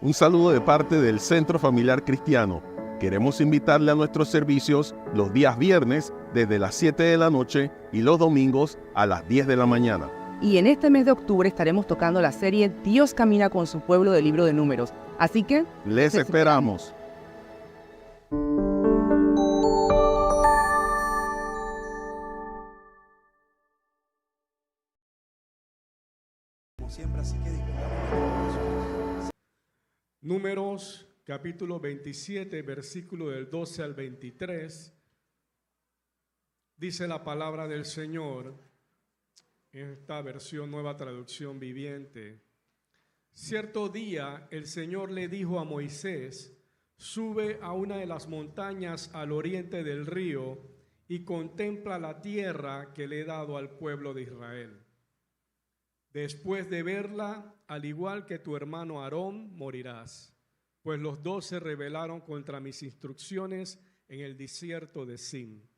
Un saludo de parte del Centro Familiar Cristiano. Queremos invitarle a nuestros servicios los días viernes desde las 7 de la noche y los domingos a las 10 de la mañana. Y en este mes de octubre estaremos tocando la serie Dios camina con su pueblo del libro de Números. Así que les esperamos. Siempre, así que dispongamos. Números capítulo 27, versículo del 12 al 23, dice la palabra del Señor en esta versión Nueva Traducción Viviente. Cierto día el Señor le dijo a Moisés: sube a una de las montañas al oriente del río y contempla la tierra que le he dado al pueblo de Israel. Después de verla, al igual que tu hermano Aarón, morirás, pues los dos se rebelaron contra mis instrucciones en el desierto de Sin.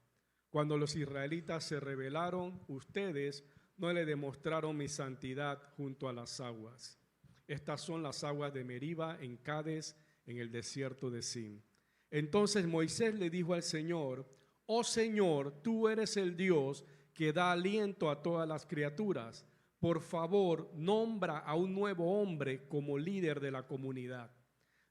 Cuando los israelitas se rebelaron, ustedes no le demostraron mi santidad junto a las aguas. Estas son las aguas de Meriba en Cades, en el desierto de Sin. Entonces Moisés le dijo al Señor: oh Señor, tú eres el Dios que da aliento a todas las criaturas. Por favor, nombra a un nuevo hombre como líder de la comunidad.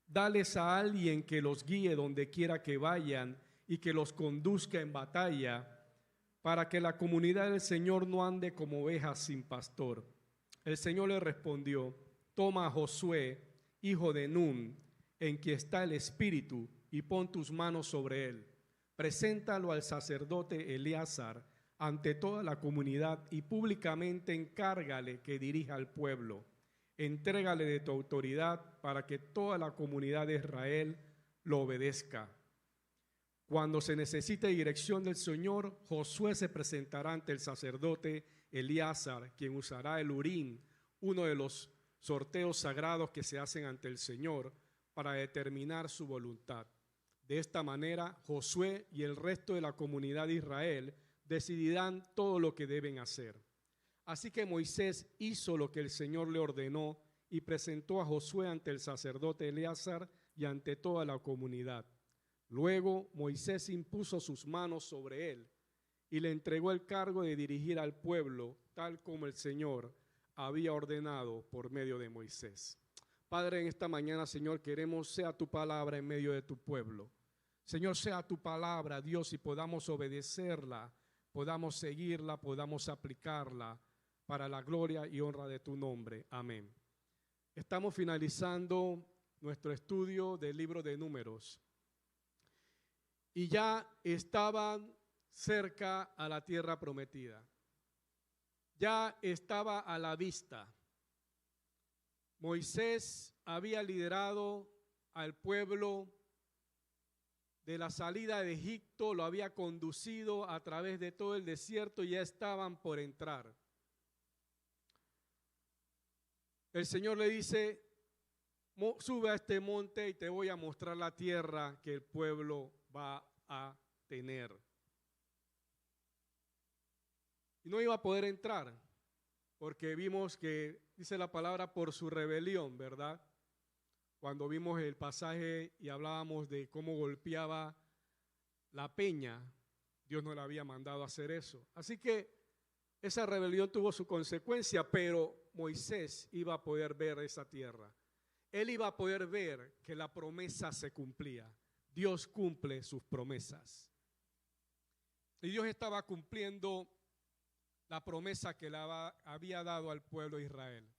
Dales a alguien que los guíe donde quiera que vayan y que los conduzca en batalla, para que la comunidad del Señor no ande como ovejas sin pastor. El Señor le respondió: toma a Josué, hijo de Nun, en quien está el Espíritu, y pon tus manos sobre él. Preséntalo al sacerdote Eleazar ante toda la comunidad y públicamente encárgale que dirija al pueblo. Entrégale de tu autoridad para que toda la comunidad de Israel lo obedezca. Cuando se necesite dirección del Señor, Josué se presentará ante el sacerdote Eleazar, quien usará el Urim, uno de los sorteos sagrados que se hacen ante el Señor, para determinar su voluntad. De esta manera, Josué y el resto de la comunidad de Israel decidirán todo lo que deben hacer. Así que Moisés hizo lo que el Señor le ordenó y presentó a Josué ante el sacerdote Eleazar y ante toda la comunidad. Luego Moisés impuso sus manos sobre él y le entregó el cargo de dirigir al pueblo, tal como el Señor había ordenado por medio de Moisés. Padre, en esta mañana, Señor, queremos sea tu palabra en medio de tu pueblo. Señor, sea tu palabra, Dios, y podamos obedecerla, podamos seguirla, podamos aplicarla para la gloria y honra de tu nombre. Amén. Estamos finalizando nuestro estudio del libro de Números y ya estaban cerca a la tierra prometida. Ya estaba a la vista. Moisés había liderado al pueblo de la salida de Egipto, lo había conducido a través de todo el desierto y ya estaban por entrar. El Señor le dice: sube a este monte y te voy a mostrar la tierra que el pueblo va a tener. Y no iba a poder entrar, porque vimos que, dice la palabra, por su rebelión, ¿verdad? Cuando vimos el pasaje y hablábamos de cómo golpeaba la peña, Dios no le había mandado a hacer eso. Así que esa rebelión tuvo su consecuencia, pero Moisés iba a poder ver esa tierra. Él iba a poder ver que la promesa se cumplía. Dios cumple sus promesas. Y Dios estaba cumpliendo la promesa que le había dado al pueblo de Israel.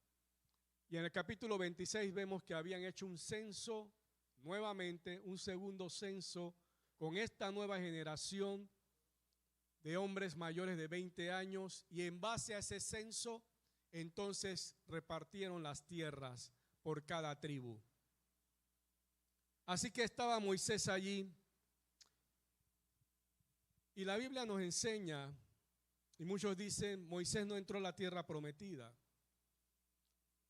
Y en el capítulo 26 vemos que habían hecho un censo, nuevamente un segundo censo, con esta nueva generación de hombres mayores de 20 años, y en base a ese censo, entonces repartieron las tierras por cada tribu. Así que estaba Moisés allí, y la Biblia nos enseña, y muchos dicen, Moisés no entró a la tierra prometida.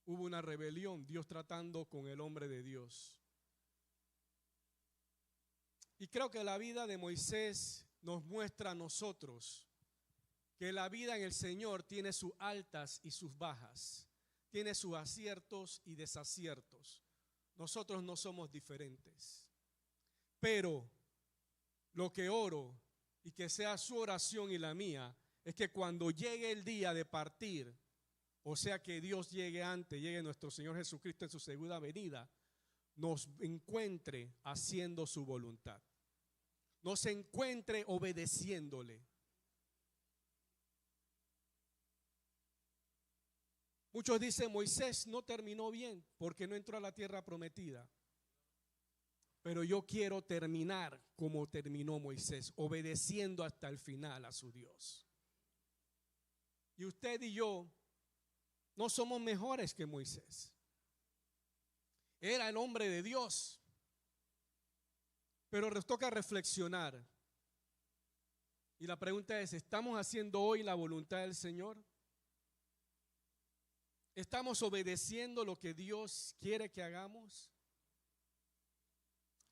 Hubo una rebelión, Dios tratando con el hombre de Dios. Y creo que la vida de Moisés nos muestra a nosotros que la vida en el Señor tiene sus altas y sus bajas, tiene sus aciertos y desaciertos. nosotros no somos diferentes. Pero lo que oro, y que sea su oración y la mía, es que cuando llegue el día de partir, o sea que Dios llegue antes, llegue nuestro Señor Jesucristo en su segunda venida, nos encuentre haciendo su voluntad, nos encuentre obedeciéndole. Muchos dicen, Moisés no terminó bien porque no entró a la tierra prometida. Pero yo quiero terminar como terminó Moisés, obedeciendo hasta el final a su Dios. Y usted y yo no somos mejores que Moisés. Era el hombre de Dios. Pero nos toca reflexionar. Y la pregunta es, ¿estamos haciendo hoy la voluntad del Señor? ¿Estamos obedeciendo lo que Dios quiere que hagamos?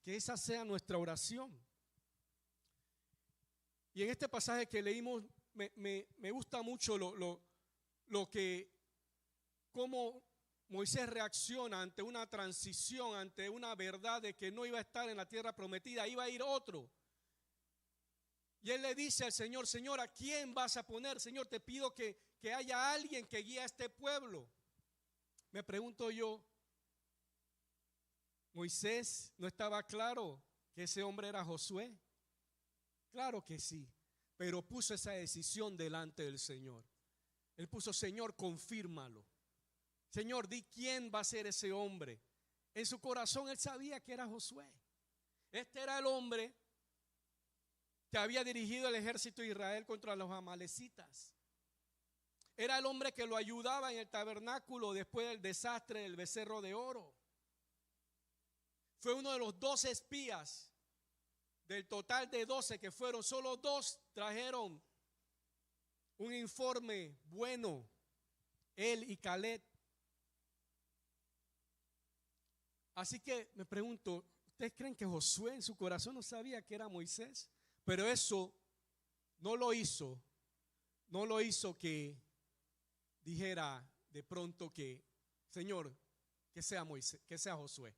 Que esa sea nuestra oración. Y en este pasaje que leímos me gusta mucho lo que, cómo Moisés reacciona ante una transición, ante una verdad de que no iba a estar en la tierra prometida, iba a ir otro. Y él le dice al Señor, Señor, ¿a quién vas a poner? Señor, te pido que haya alguien que guíe a este pueblo. Me pregunto yo, ¿Moisés no estaba claro que ese hombre era Josué? Claro que sí, pero puso esa decisión delante del Señor. Él puso, Señor, confírmalo. Señor, di quién va a ser ese hombre. En su corazón él sabía que era Josué. Este era el hombre que había dirigido el ejército de Israel contra los amalecitas. Era el hombre que lo ayudaba en el tabernáculo después del desastre del becerro de oro. Fue uno de los 12 espías, del total de 12 que fueron, solo 2 trajeron un informe bueno, él y Caleb. Así que me pregunto, ¿ustedes creen que Josué en su corazón no sabía que era Moisés? Pero eso no lo hizo que dijera de pronto que, Señor, que sea Moisés, que sea Josué.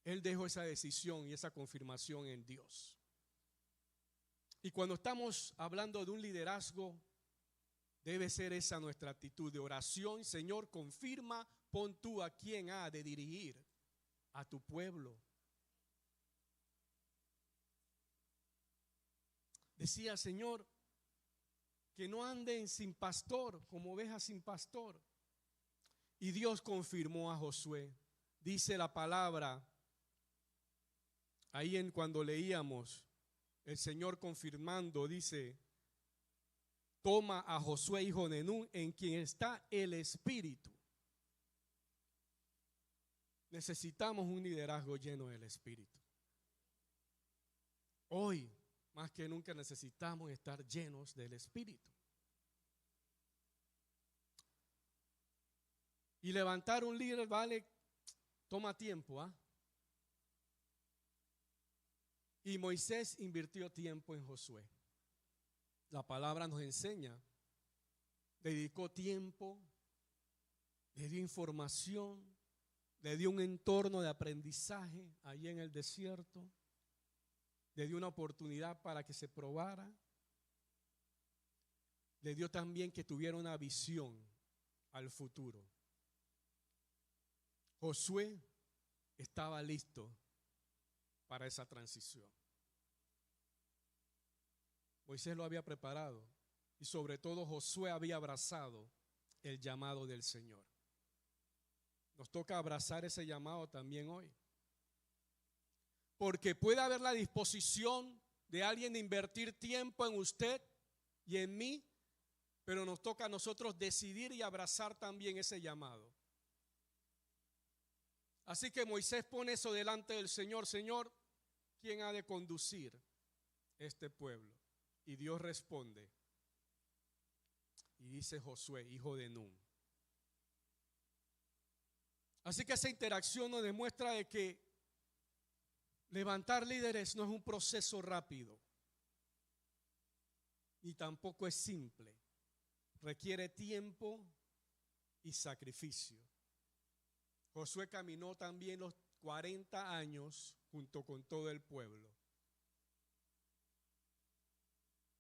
Él dejó esa decisión y esa confirmación en Dios. Y cuando estamos hablando de un liderazgo, debe ser esa nuestra actitud de oración. Señor, confirma, pon tú a quien ha de dirigir a tu pueblo. Decía, Señor, que no anden sin pastor, como ovejas sin pastor. Y Dios confirmó a Josué. Dice la palabra, ahí en cuando leíamos, el Señor confirmando, dice, toma a Josué hijo de Nun, en quien está el Espíritu. Necesitamos un liderazgo lleno del Espíritu. Hoy, más que nunca, necesitamos estar llenos del Espíritu. Y levantar un líder toma tiempo, ¿ah? Y Moisés invirtió tiempo en Josué. La palabra nos enseña, dedicó tiempo, le dio información, le dio un entorno de aprendizaje allí en el desierto, le dio una oportunidad para que se probara, le dio también que tuviera una visión al futuro. Josué estaba listo para esa transición. Moisés lo había preparado y sobre todo Josué había abrazado el llamado del Señor. Nos toca abrazar ese llamado también hoy. Porque puede haber la disposición de alguien de invertir tiempo en usted y en mí, pero nos toca a nosotros decidir y abrazar también ese llamado. Así que Moisés pone eso delante del Señor. Señor, ¿quién ha de conducir este pueblo? Y Dios responde. Y dice Josué, hijo de Nun. Así que esa interacción nos demuestra de que levantar líderes no es un proceso rápido, ni tampoco es simple. Requiere tiempo y sacrificio. Josué caminó también 40 años junto con todo el pueblo,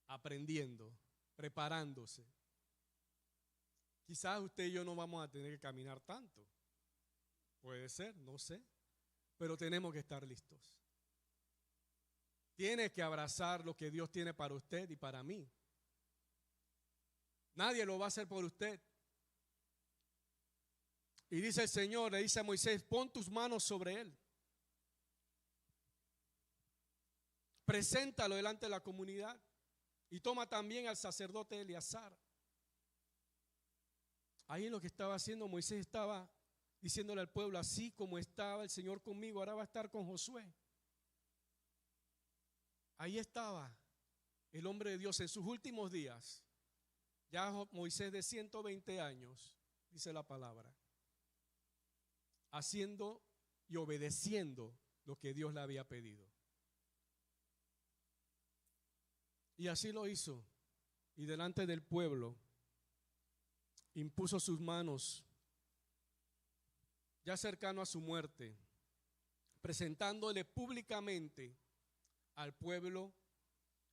aprendiendo, preparándose. Quizás usted y yo no vamos a tener que caminar tanto. Puede ser, no sé. Pero tenemos que estar listos. Tiene que abrazar lo que Dios tiene para usted y para mí. Nadie lo va a hacer por usted. Y dice el Señor, le dice a Moisés, pon tus manos sobre él. Preséntalo delante de la comunidad. Y toma también al sacerdote Eleazar. Ahí lo que estaba haciendo Moisés, estaba diciéndole al pueblo, así como estaba el Señor conmigo, ahora va a estar con Josué. Ahí estaba el hombre de Dios en sus últimos días. Ya Moisés de 120 años, dice la palabra, haciendo y obedeciendo lo que Dios le había pedido. Y así lo hizo. Y delante del pueblo impuso sus manos, ya cercano a su muerte, presentándole públicamente al pueblo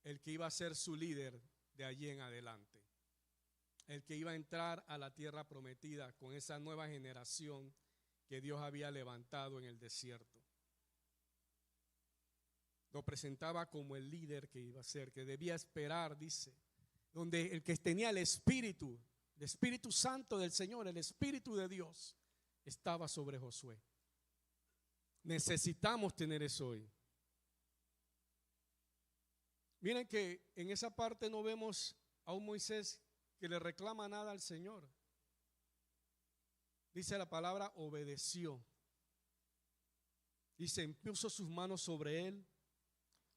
el que iba a ser su líder de allí en adelante, el que iba a entrar a la tierra prometida con esa nueva generación que Dios había levantado en el desierto. Lo presentaba como el líder que iba a ser, que debía esperar, dice, donde el que tenía el Espíritu Santo del Señor, el Espíritu de Dios, estaba sobre Josué. Necesitamos tener eso hoy. Miren que en esa parte no vemos a un Moisés que le reclama nada al Señor. Dice la palabra, obedeció. Y se impuso sus manos sobre él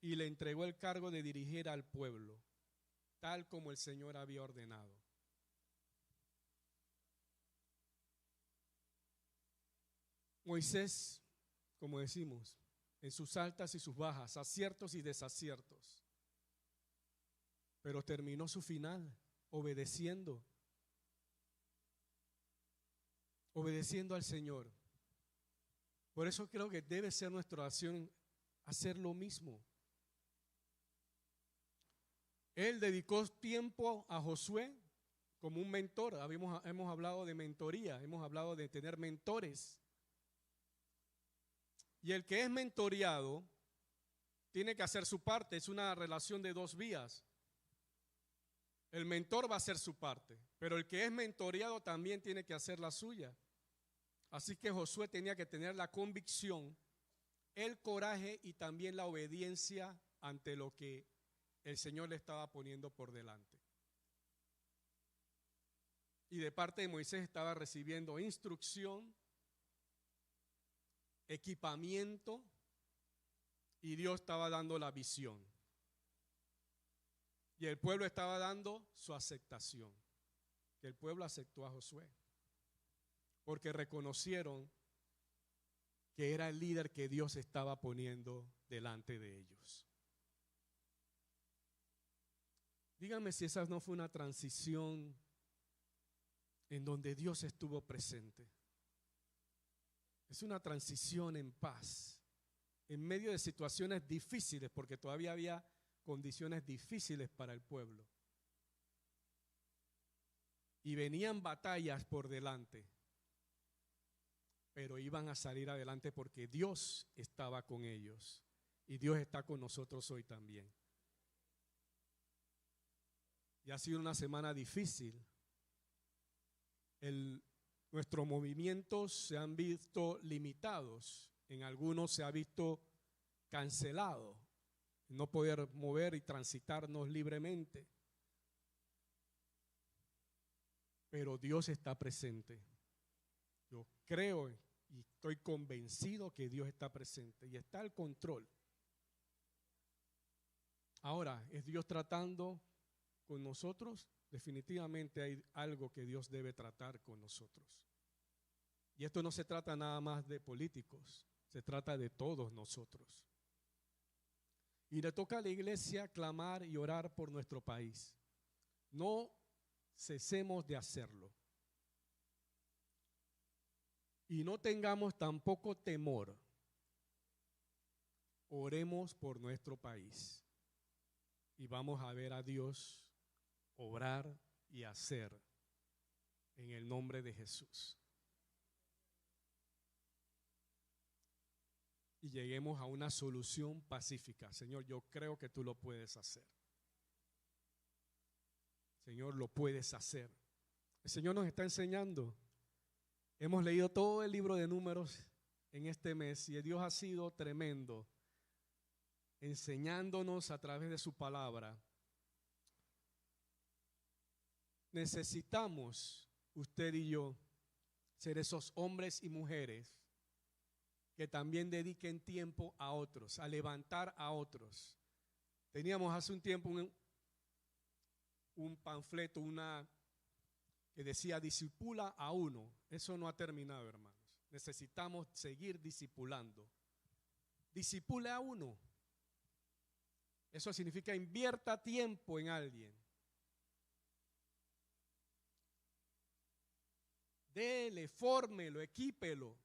y le entregó el cargo de dirigir al pueblo, tal como el Señor había ordenado. Moisés, como decimos, en sus altas y sus bajas, aciertos y desaciertos, pero terminó su final obedeciendo al Señor. Por eso creo que debe ser nuestra oración hacer lo mismo. Él dedicó tiempo a Josué como un mentor. Hemos hablado de mentoría, hemos hablado de tener mentores. Y el que es mentoreado tiene que hacer su parte. Es una relación de dos vías. El mentor va a hacer su parte, pero el que es mentoreado también tiene que hacer la suya. Así que Josué tenía que tener la convicción, el coraje y también la obediencia ante lo que el Señor le estaba poniendo por delante. Y de parte de Moisés estaba recibiendo instrucción, equipamiento, y Dios estaba dando la visión. Y el pueblo estaba dando su aceptación. Que el pueblo aceptó a Josué, porque reconocieron que era el líder que Dios estaba poniendo delante de ellos. Díganme si esa no fue una transición en donde Dios estuvo presente. Es una transición en paz, en medio de situaciones difíciles, porque todavía había condiciones difíciles para el pueblo. Y venían batallas por delante, pero iban a salir adelante porque Dios estaba con ellos y Dios está con nosotros hoy también. Y ha sido una semana difícil. Nuestros movimientos se han visto limitados, en algunos se ha visto cancelado, no poder mover y transitarnos libremente. Pero Dios está presente. Yo creo y estoy convencido que Dios está presente y está al control. Ahora, ¿es Dios tratando con nosotros? Definitivamente hay algo que Dios debe tratar con nosotros. Y esto no se trata nada más de políticos, se trata de todos nosotros. Y le toca a la iglesia clamar y orar por nuestro país. No cesemos de hacerlo. Y no tengamos tampoco temor oremos por nuestro país y vamos a ver a Dios obrar y hacer en el nombre de Jesús. Y lleguemos a una solución pacífica. Señor, yo creo que tú lo puedes hacer. Señor, lo puedes hacer. El Señor nos está enseñando. Hemos leído todo el libro de Números en este mes y Dios ha sido tremendo, enseñándonos a través de su palabra. Necesitamos, usted y yo, ser esos hombres y mujeres que también dediquen tiempo a otros, a levantar a otros. Teníamos hace un tiempo un panfleto, que decía discipula a uno. Eso no ha terminado, hermanos. Necesitamos seguir discipulando. Discipule a uno. Eso significa invierta tiempo en alguien. Dele, fórmelo, equípelo.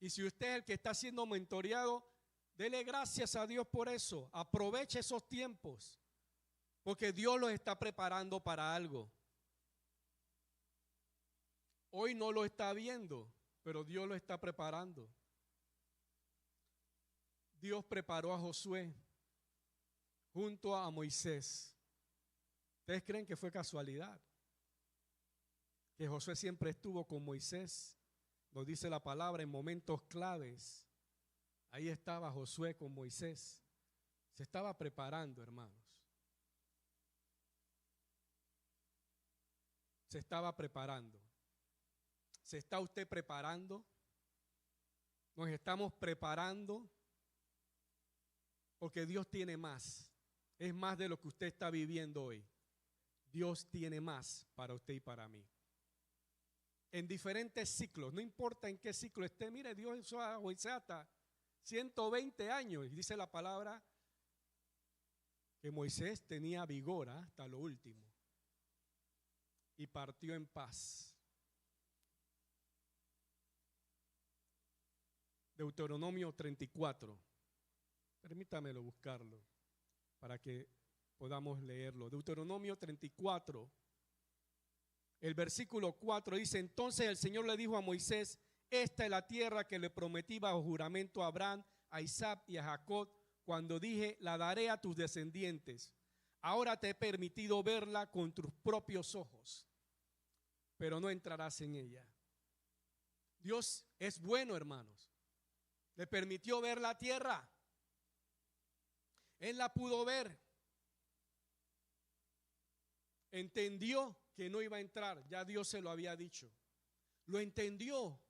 Y si usted es el que está siendo mentoreado, dele gracias a Dios por eso. Aproveche esos tiempos, porque Dios los está preparando para algo. Hoy no lo está viendo, pero Dios lo está preparando. Dios preparó a Josué junto a Moisés. ¿Ustedes creen que fue casualidad? Que Josué siempre estuvo con Moisés. Nos dice la palabra en momentos claves. Ahí estaba Josué con Moisés. Se estaba preparando, hermanos. Se estaba preparando. ¿Se está usted preparando? Nos estamos preparando porque Dios tiene más. Es más de lo que usted está viviendo hoy. Dios tiene más para usted y para mí. En diferentes ciclos, no importa en qué ciclo esté. Mire, Dios hizo a Moisés hasta 120 años. Y dice la palabra que Moisés tenía vigor hasta lo último. Y partió en paz. Deuteronomio 34. Permítamelo buscarlo para que podamos leerlo. Deuteronomio 34. El versículo 4 dice: entonces el Señor le dijo a Moisés: esta es la tierra que le prometí bajo juramento a Abraham, a Isaac y a Jacob, cuando dije: la daré a tus descendientes. Ahora te he permitido verla con tus propios ojos, pero no entrarás en ella. Dios es bueno, hermanos. Le permitió ver la tierra. Él la pudo ver. Entendió que no iba a entrar, ya Dios se lo había dicho. Lo entendió.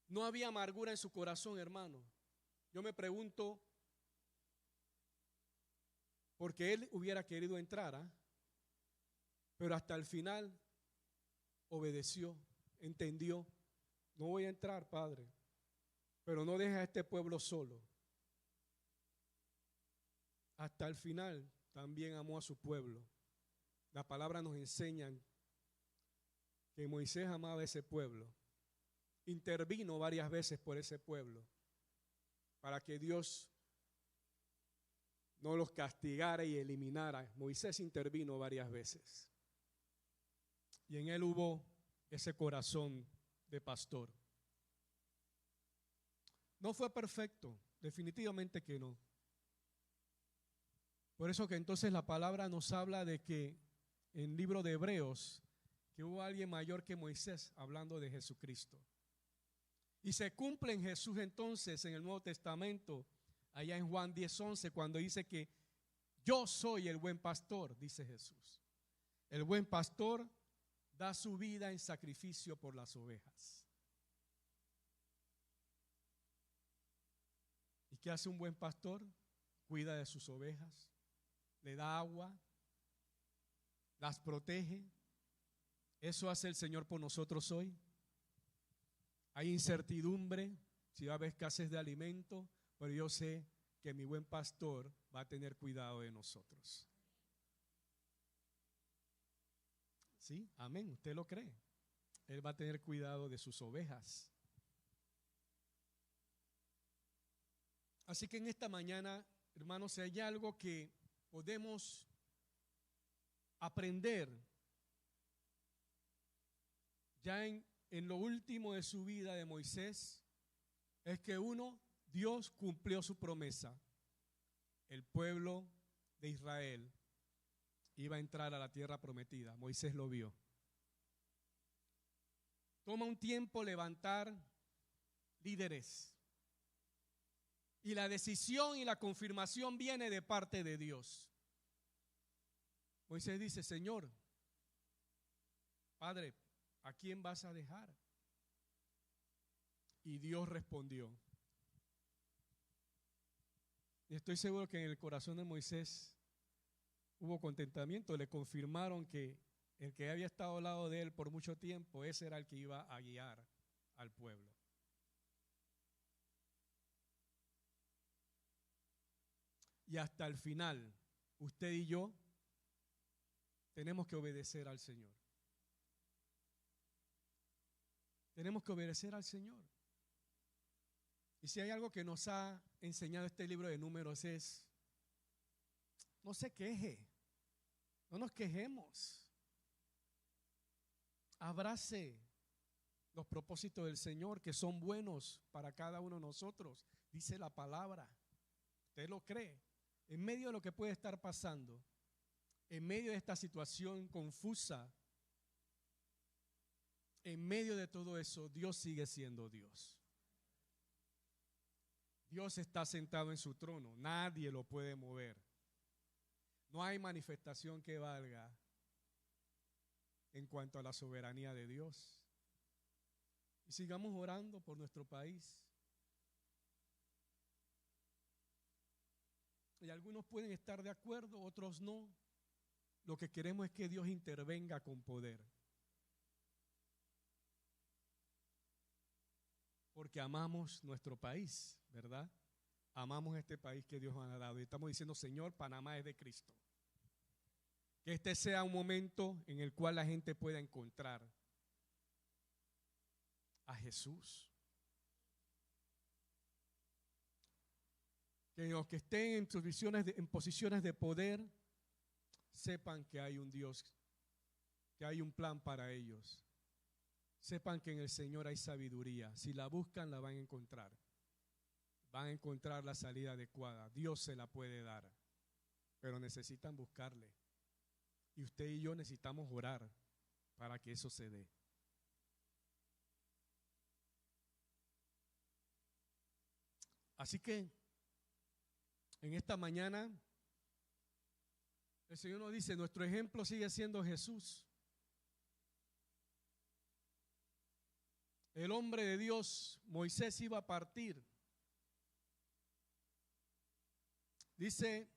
No había amargura en su corazón, hermano. Yo me pregunto, porque él hubiera querido entrar, pero hasta el final obedeció, entendió. No voy a entrar, Padre, pero no deja a este pueblo solo. Hasta el final también amó a su pueblo. La palabra nos enseña que Moisés amaba a ese pueblo. Intervino varias veces por ese pueblo para que Dios no los castigara y eliminara. Moisés intervino varias veces. Y en él hubo ese corazón de pastor. No fue perfecto, definitivamente que no. Por eso que entonces la palabra nos habla de que en el libro de Hebreos, que hubo alguien mayor que Moisés, hablando de Jesucristo. Y se cumple en Jesús entonces en el Nuevo Testamento, allá en Juan 10:11, cuando dice que yo soy el buen pastor, dice Jesús. El buen pastor da su vida en sacrificio por las ovejas. ¿Y qué hace un buen pastor? Cuida de sus ovejas, le da agua, las protege. Eso hace el Señor por nosotros hoy. Hay incertidumbre, si va a haber escasez de alimento, pero yo sé que mi buen pastor va a tener cuidado de nosotros. ¿Sí? Amén. ¿Usted lo cree? Él va a tener cuidado de sus ovejas. Así que en esta mañana, hermanos, si hay algo que podemos aprender ya en lo último de su vida de Moisés, es que uno, Dios cumplió su promesa. El pueblo de Israel iba a entrar a la tierra prometida. Moisés lo vio. Toma un tiempo levantar líderes. Y la decisión y la confirmación viene de parte de Dios. Moisés dice: Señor, Padre, ¿a quién vas a dejar? Y Dios respondió. Y estoy seguro que en el corazón de Moisés hubo contentamiento. Le confirmaron que el que había estado al lado de él por mucho tiempo, ese era el que iba a guiar al pueblo. Y hasta el final, usted y yo tenemos que obedecer al Señor. Tenemos que obedecer al Señor. Y si hay algo que nos ha enseñado este libro de Números es: no se queje, no nos quejemos. Abrace los propósitos del Señor, que son buenos para cada uno de nosotros. Dice la palabra. ¿Usted lo cree? En medio de lo que puede estar pasando, en medio de esta situación confusa, en medio de todo eso, Dios sigue siendo Dios. Dios está sentado en su trono, nadie lo puede mover. No hay manifestación que valga en cuanto a la soberanía de Dios. Y sigamos orando por nuestro país. Y algunos pueden estar de acuerdo, otros no. Lo que queremos es que Dios intervenga con poder. Porque amamos nuestro país, ¿verdad? Amamos este país que Dios nos ha dado. Y estamos diciendo: Señor, Panamá es de Cristo. Que este sea un momento en el cual la gente pueda encontrar a Jesús. Que los que estén en posiciones de poder sepan que hay un Dios, que hay un plan para ellos. Sepan que en el Señor hay sabiduría. Si la buscan, la van a encontrar. Van a encontrar la salida adecuada. Dios se la puede dar, pero necesitan buscarle. Y usted y yo necesitamos orar para que eso se dé. Así que en esta mañana el Señor nos dice: nuestro ejemplo sigue siendo Jesús. El hombre de Dios, Moisés, iba a partir. Dice: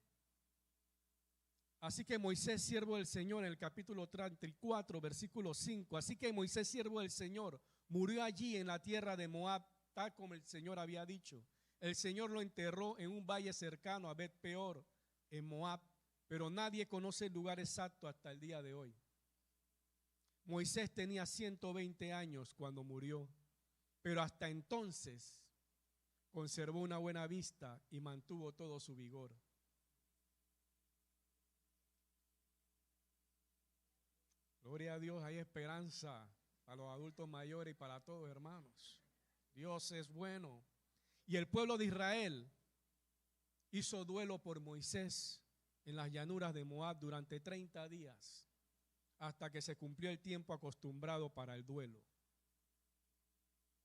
así que Moisés, siervo del Señor, en el capítulo 34, versículo 5, así que Moisés, siervo del Señor, murió allí en la tierra de Moab, tal como el Señor había dicho. El Señor lo enterró en un valle cercano a Bet-peor, en Moab, pero nadie conoce el lugar exacto hasta el día de hoy. Moisés tenía 120 años cuando murió, pero hasta entonces conservó una buena vista y mantuvo todo su vigor. Gloria a Dios, hay esperanza para los adultos mayores y para todos, hermanos. Dios es bueno. Y el pueblo de Israel hizo duelo por Moisés en las llanuras de Moab durante 30 días, hasta que se cumplió el tiempo acostumbrado para el duelo.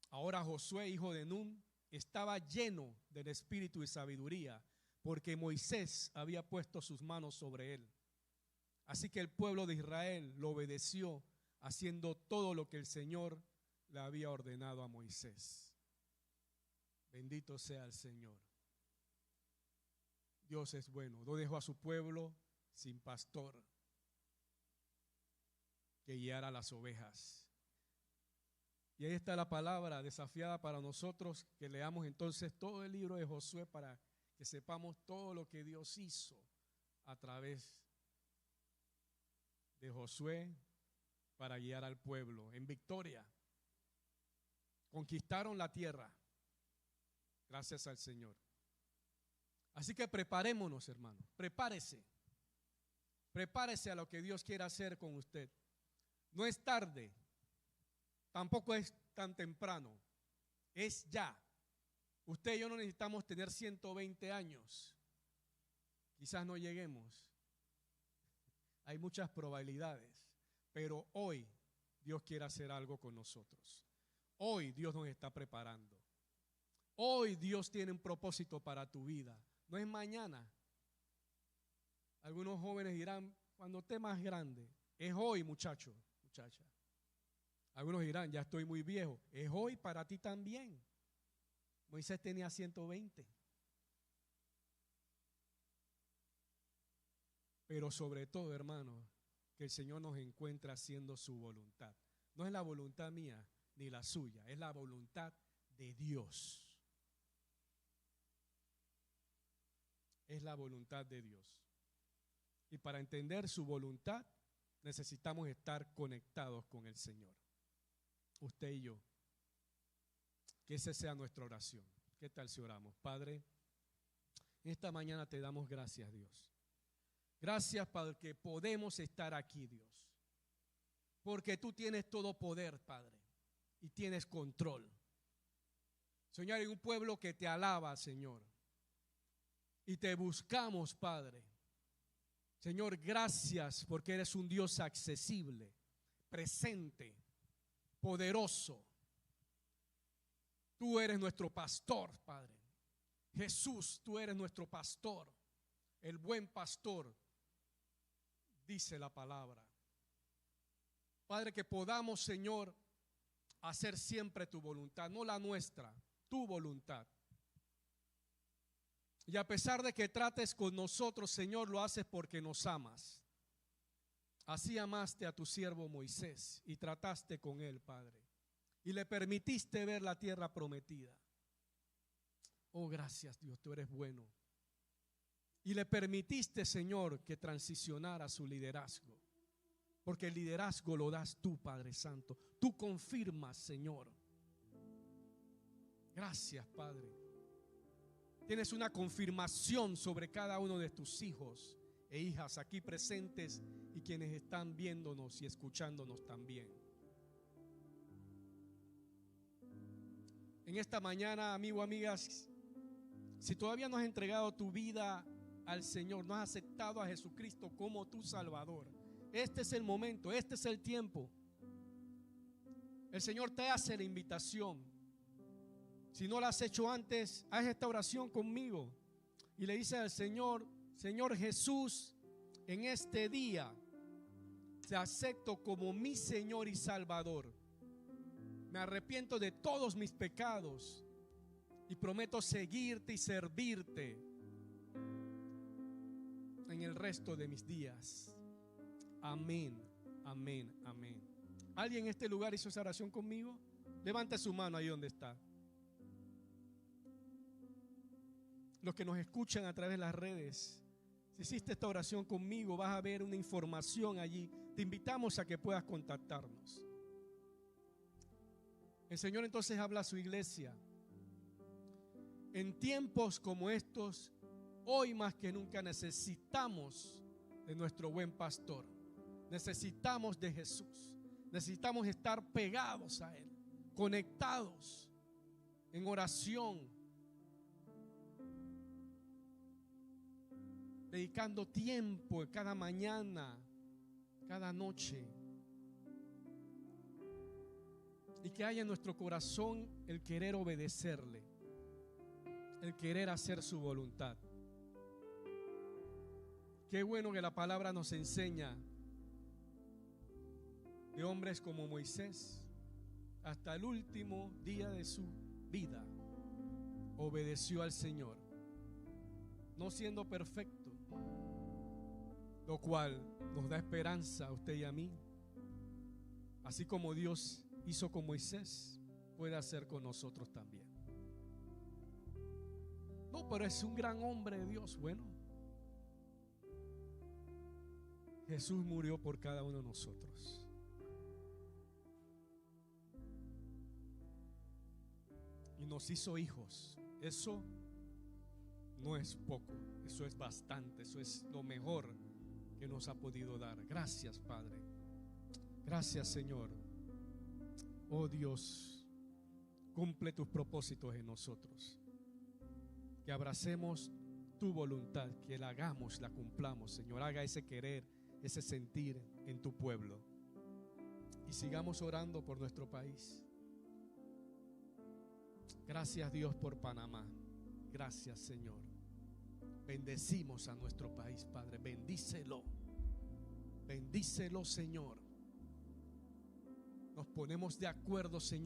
Ahora Josué, hijo de Nun, estaba lleno del espíritu y sabiduría, porque Moisés había puesto sus manos sobre él. Así que el pueblo de Israel lo obedeció, haciendo todo lo que el Señor le había ordenado a Moisés. Bendito sea el Señor. Dios es bueno. No dejó a su pueblo sin pastor que guiara a las ovejas. Y ahí está la palabra desafiada para nosotros, que leamos entonces todo el libro de Josué para que sepamos todo lo que Dios hizo a través de Josué para guiar al pueblo en victoria. Conquistaron la tierra, gracias al Señor. Así que preparémonos, hermano. Prepárese. Prepárese a lo que Dios quiera hacer con usted. No es tarde, tampoco es tan temprano, es ya. Usted y yo no necesitamos tener 120 años. Quizás no lleguemos. Hay muchas probabilidades, pero hoy Dios quiere hacer algo con nosotros. Hoy Dios nos está preparando. Hoy Dios tiene un propósito para tu vida. No es mañana. Algunos jóvenes dirán, cuando esté más grande. Es hoy, muchacho, muchacha. Algunos dirán, ya estoy muy viejo. Es hoy para ti también. Moisés tenía 120. Pero sobre todo, hermano, que el Señor nos encuentre haciendo su voluntad. No es la voluntad mía ni la suya, es la voluntad de Dios. Es la voluntad de Dios. Y para entender su voluntad necesitamos estar conectados con el Señor. Usted y yo. Que esa sea nuestra oración. ¿Qué tal si oramos? Padre, esta mañana te damos gracias, Dios. Gracias porque podemos estar aquí, Dios. Porque tú tienes todo poder, Padre, y tienes control. Señor, hay un pueblo que te alaba, Señor. Y te buscamos, Padre. Señor, gracias porque eres un Dios accesible, presente, poderoso. Tú eres nuestro pastor, Padre. Jesús, tú eres nuestro pastor, el buen pastor, dice la palabra. Padre, que podamos, Señor, hacer siempre tu voluntad, no la nuestra, tu voluntad. Y a pesar de que trates con nosotros, Señor, lo haces porque nos amas. Así amaste a tu siervo Moisés y trataste con él, Padre. Y le permitiste ver la tierra prometida. Oh, gracias, Dios, tú eres bueno. Y le permitiste, Señor, que transicionara su liderazgo. Porque el liderazgo lo das tú, Padre Santo. Tú confirmas, Señor. Gracias, Padre. Tienes una confirmación sobre cada uno de tus hijos e hijas aquí presentes y quienes están viéndonos y escuchándonos también. En esta mañana, amigo, amigas, si todavía no has entregado tu vida al Señor, no has aceptado a Jesucristo como tu Salvador, este es el momento, este es el tiempo. El Señor te hace la invitación. Si no la has hecho antes, haz esta oración conmigo y le dice al Señor: Señor Jesús, en este día te acepto como mi Señor y Salvador. Me arrepiento de todos mis pecados y prometo seguirte y servirte en el resto de mis días. Amén, amén, amén. ¿Alguien en este lugar hizo esa oración conmigo? Levante su mano ahí donde está. Los que nos escuchan a través de las redes, si hiciste esta oración conmigo, vas a ver una información allí. Te invitamos a que puedas contactarnos. El Señor entonces habla a su iglesia. En tiempos como estos, hoy más que nunca necesitamos de nuestro buen pastor. Necesitamos de Jesús. Necesitamos estar pegados a Él, conectados en oración, dedicando tiempo cada mañana, cada noche. Y que haya en nuestro corazón el querer obedecerle, el querer hacer su voluntad. Qué bueno que la palabra nos enseña de hombres como Moisés, hasta el último día de su vida obedeció al Señor, no siendo perfecto, lo cual nos da esperanza a usted y a mí. Así como Dios hizo con Moisés, puede hacer con nosotros también. No, pero es un gran hombre de Dios. Bueno, Jesús murió por cada uno de nosotros. Y nos hizo hijos. Eso no es poco, eso es bastante, eso es lo mejor que nos ha podido dar. Gracias, Padre. Gracias, Señor. Oh Dios, cumple tus propósitos en nosotros. Que abracemos tu voluntad, que la hagamos, la cumplamos, Señor. Haga ese querer, ese sentir en tu pueblo. Y sigamos orando por nuestro país. Gracias, Dios, por Panamá. Gracias, Señor. Bendecimos a nuestro país, Padre. Bendícelo. Bendícelo, Señor. Nos ponemos de acuerdo, Señor.